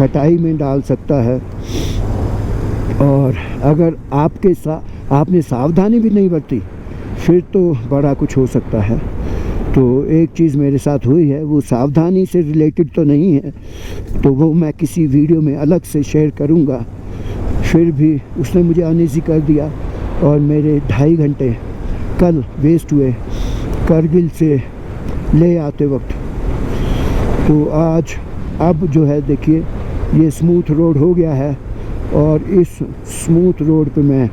खटाई में डाल सकता है। और अगर आपने सावधानी भी नहीं बरती फिर तो बड़ा कुछ हो सकता है। तो एक चीज़ मेरे साथ हुई है, वो सावधानी से रिलेटेड तो नहीं है, तो वो मैं किसी वीडियो में अलग से शेयर करूँगा। फिर भी उसने मुझे अनईज़ी कर दिया और मेरे 2.5 घंटे कल वेस्ट हुए करगिल से ले आते वक्त। तो आज अब जो है देखिए ये स्मूथ रोड हो गया है और इस स्मूथ रोड पे मैं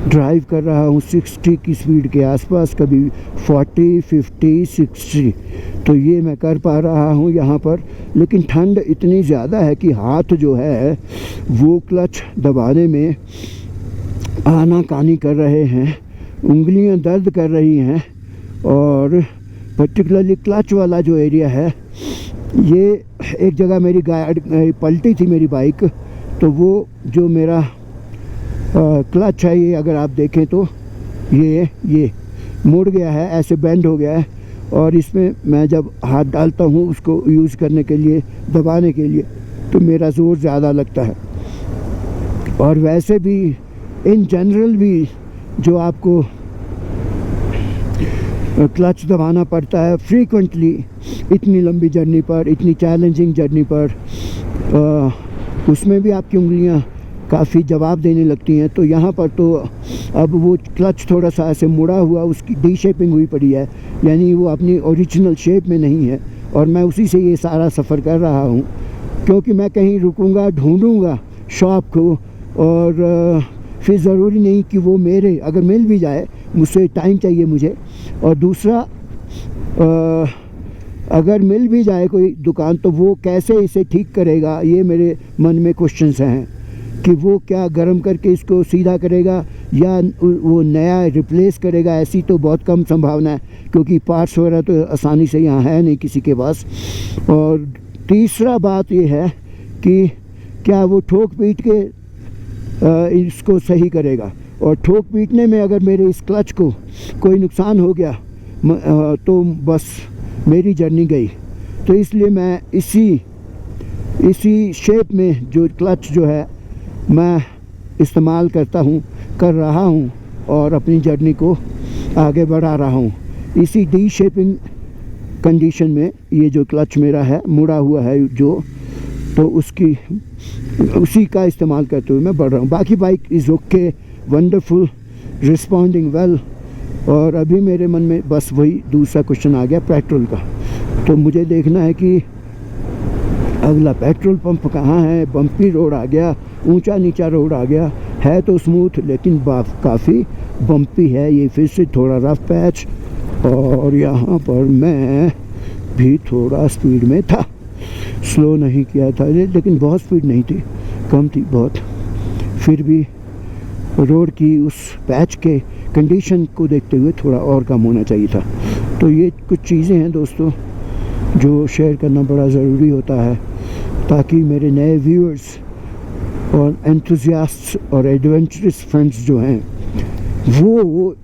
ड्राइव कर रहा हूँ 60 की स्पीड के आसपास, कभी 40, 50, 60। तो ये मैं कर पा रहा हूँ यहाँ पर। लेकिन ठंड इतनी ज़्यादा है कि हाथ जो है वो क्लच दबाने में आनाकानी कर रहे हैं, उंगलियाँ दर्द कर रही हैं। और पर्टिकुलरली क्लच वाला जो एरिया है, ये एक जगह मेरी गाड़ी पलटी थी मेरी बाइक, तो वो जो मेरा क्लच है ये अगर आप देखें तो ये मुड़ गया है, ऐसे बेंड हो गया है। और इसमें मैं जब हाथ डालता हूँ उसको यूज़ करने के लिए, दबाने के लिए, तो मेरा ज़ोर ज़्यादा लगता है। और वैसे भी इन जनरल भी जो आपको क्लच दबाना पड़ता है फ्रीक्वेंटली इतनी लंबी जर्नी पर, इतनी चैलेंजिंग जर्नी पर, उसमें भी आपकी उंगलियां काफ़ी जवाब देने लगती हैं। तो यहाँ पर तो अब वो क्लच थोड़ा सा ऐसे मुड़ा हुआ, उसकी डी शेपिंग हुई पड़ी है, यानी वो अपनी ओरिजिनल शेप में नहीं है। और मैं उसी से ये सारा सफ़र कर रहा हूँ, क्योंकि मैं कहीं रुकूँगा, ढूँढूँगा शॉप को, और फिर ज़रूरी नहीं कि वो मेरे, अगर मिल भी जाए, मुझसे टाइम चाहिए मुझे। और दूसरा, अगर मिल भी जाए कोई दुकान तो वो कैसे इसे ठीक करेगा, ये मेरे मन में क्वेश्चंस हैं कि वो क्या गर्म करके इसको सीधा करेगा या वो नया रिप्लेस करेगा। ऐसी तो बहुत कम संभावना है, क्योंकि पार्ट्स वगैरह तो आसानी से यहाँ है नहीं किसी के पास। और तीसरा बात ये है कि क्या वो ठोक पीट के इसको सही करेगा। और ठोक पीटने में अगर मेरे इस क्लच को कोई नुकसान हो गया तो बस मेरी जर्नी गई। तो इसलिए मैं इसी शेप में जो क्लच जो है मैं इस्तेमाल कर रहा हूँ और अपनी जर्नी को आगे बढ़ा रहा हूँ। इसी डी शेपिंग कंडीशन में ये जो क्लच मेरा है, मुड़ा हुआ है जो, तो उसी का इस्तेमाल करते हुए मैं बढ़ रहा हूँ। बाकी bike is okay, wonderful, responding well. और अभी मेरे मन में बस वही दूसरा क्वेश्चन आ गया पेट्रोल का। तो मुझे देखना है कि अगला पेट्रोल पंप कहाँ है। बम्पी रोड आ गया, ऊंचा नीचा रोड आ गया, है तो स्मूथ लेकिन काफ़ी बम्पी है। ये फिर से थोड़ा रफ पैच, और यहाँ पर मैं भी थोड़ा स्पीड में था, स्लो नहीं किया था, लेकिन बहुत स्पीड नहीं थी, कम थी बहुत। फिर भी रोड की उस पैच के कंडीशन को देखते हुए थोड़ा और कम होना चाहिए था। तो ये कुछ चीज़ें हैं दोस्तों जो शेयर करना बड़ा ज़रूरी होता है, ताकि मेरे नए व्यूअर्स और एंथुसियास्ट्स और एडवेंचरस फ्रेंड्स जो हैं वो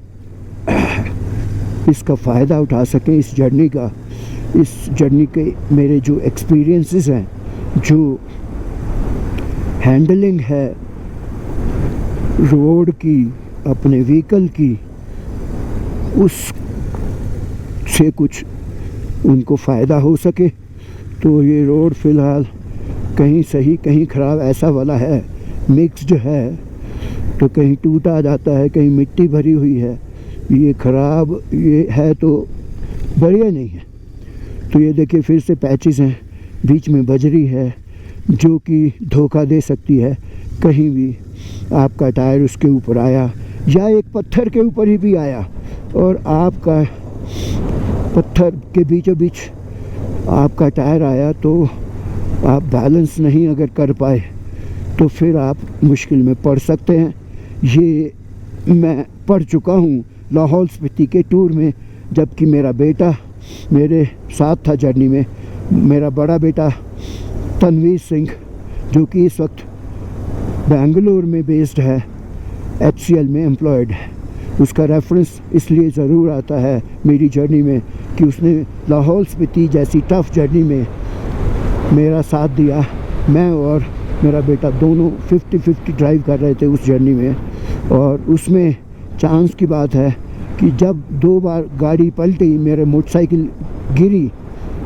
इसका फ़ायदा उठा सकें, इस जर्नी के मेरे जो एक्सपीरियंसेस हैं, जो हैंडलिंग है रोड की, अपने व्हीकल की, उस से कुछ उनको फ़ायदा हो सके। तो ये रोड फ़िलहाल कहीं सही कहीं ख़राब ऐसा वाला है, मिक्स्ड है, तो कहीं टूटा जाता है, कहीं मिट्टी भरी हुई है। ये ख़राब ये है तो बढ़िया नहीं है। तो ये देखिए फिर से पैचेस हैं, बीच में बजरी है जो कि धोखा दे सकती है। कहीं भी आपका टायर उसके ऊपर आया या एक पत्थर के ऊपर ही भी आया और आपका पत्थर के बीचों बीच आपका टायर आया, तो आप बैलेंस नहीं अगर कर पाए तो फिर आप मुश्किल में पड़ सकते हैं। ये मैं पढ़ चुका हूँ लाहौल स्पीति के टूर में, जबकि मेरा बेटा मेरे साथ था जर्नी में। मेरा बड़ा बेटा तनवीर सिंह, जो कि इस वक्त बेंगलुरु में बेस्ड है, HCL में एम्प्लॉयड है, उसका रेफरेंस इसलिए ज़रूर आता है मेरी जर्नी में कि उसने लाहौल स्पीति जैसी टफ़ जर्नी में मेरा साथ दिया मैं और मेरा बेटा दोनों 50-50 ड्राइव कर रहे थे उस जर्नी में, और उसमें चांस की बात है कि जब 2 बार गाड़ी पलटी, मेरे मोटरसाइकिल गिरी,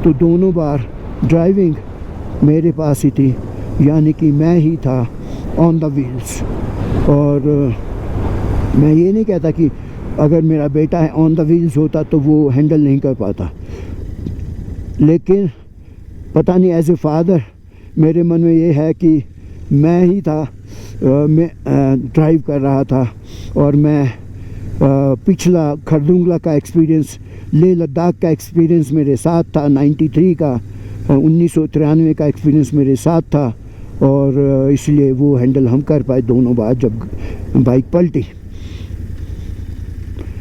तो दोनों बार ड्राइविंग मेरे पास ही थी, यानी कि मैं ही था ऑन द व्हील्स। और मैं ये नहीं कहता कि अगर मेरा बेटा है ऑन द व्हील्स होता तो वो हैंडल नहीं कर पाता, लेकिन पता नहीं एज ए फादर मेरे मन में ये है कि मैं ही था, मैं ड्राइव कर रहा था। और मैं पिछला खरदुंगला का एक्सपीरियंस, लेह लद्दाख का एक्सपीरियंस मेरे साथ था, 93 का 1993 का एक्सपीरियंस मेरे साथ था, और इसलिए वो हैंडल हम कर पाए दोनों बार जब बाइक पलटी।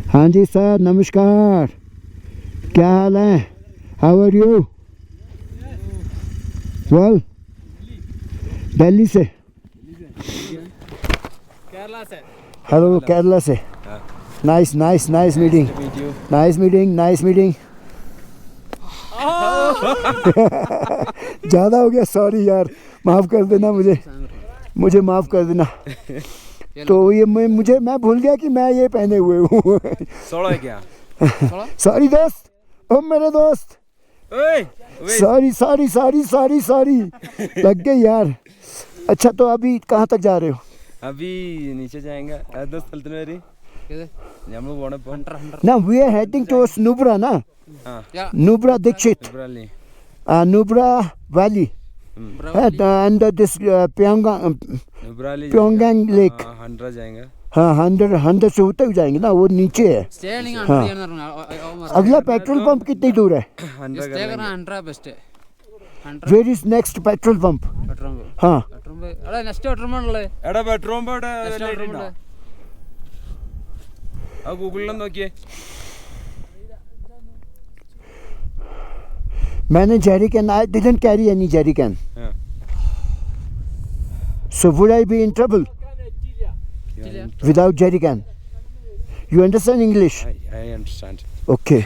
हाँ जी सर, नमस्कार, क्या हाल है? How are you? Well, Delhi से। केरला से। हेलो, केरला से। Nice nice nice meeting, nice meeting, nice meeting. ज़्यादा हो गया, सॉरी यार, माफ़ कर देना, मुझे माफ़ कर देना। तो ये मैं भूल गया कि मैं ये पहने हुए हूँ। सोड़ा है क्या? सॉरी दोस्त, ओ मेरे दोस्त, sorry sorry sorry sorry sorry, लग गई यार। अच्छा, तो अभी कहाँ तक जा रहे हो? अभी नीचे जाएंगे दोस्त, चलते मेरी हम लोग वोने पर ना, we are heading towards Nubra ना, नुब्रा दीक्षित, Nubra valley, and this Pangong lake. हंड्रा जाएंगे। हाँ, 100 से होते हुए जाएंगे ना, वो नीचे है। हाँ, अगला पेट्रोल पंप कितनी दूर है? Where is next petrol pump? हाँ, गूगल നോക്കിയേ। मैंने jerry can, I didn't carry any jerry can. So would I be in trouble without jerry can? You understand English? I understand. Okay.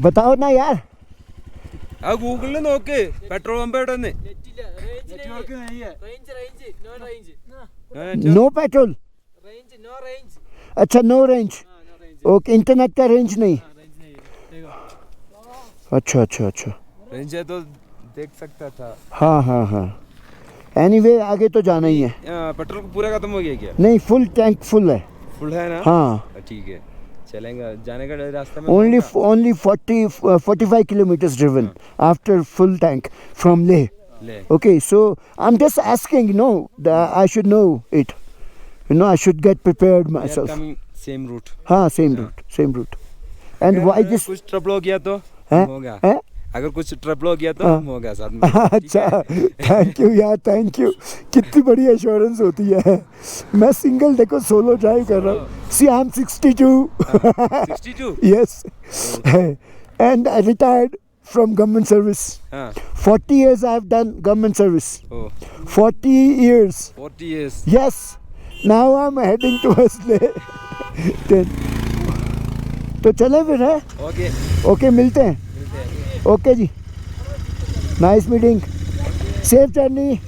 बताओ ना यार। Google നോക്ക്, പെട്രോൾ പമ്പ് എവിടെ നിന്ന്? No petrol, अच्छा नो रेंज, ओके, इंटरनेट का range नहीं। अच्छा अच्छा अच्छा, रेंज है तो देख सकता था। हाँ हाँ हाँ, एनीवे आगे तो जाना ही है। पेट्रोल पूरा खत्म हो गया क्या? नहीं, फुल टैंक फुल है। फुल है ना? हाँ ठीक है, चलेंगे। जाने का रास्ते में only 45 kilometers driven after full tank from Leh. Okay, so I'm just asking, you know, I should know it. You know, I should get prepared myself. We are coming same route. हाँ, same route. And why this? कुछ trouble हो गया तो होगा। अगर कुछ trouble हो गया तो होगा साथ में। अच्छा, थैंक यू यार, थैंक यू। कितनी बड़ी एश्योरेंस होती है। मैं सिंगल, देखो, सोलो ड्राइव कर रहा हूँ। See, I'm 62. 62? Yes. And I retired from government service. 40 years I have done government service. 40 years. 40 years. Yes. Now I'm heading towards Leh. तो चले फिर, है? ओके, मिलते हैं। ओके जी, नाइस मीटिंग, सेफ जर्नी।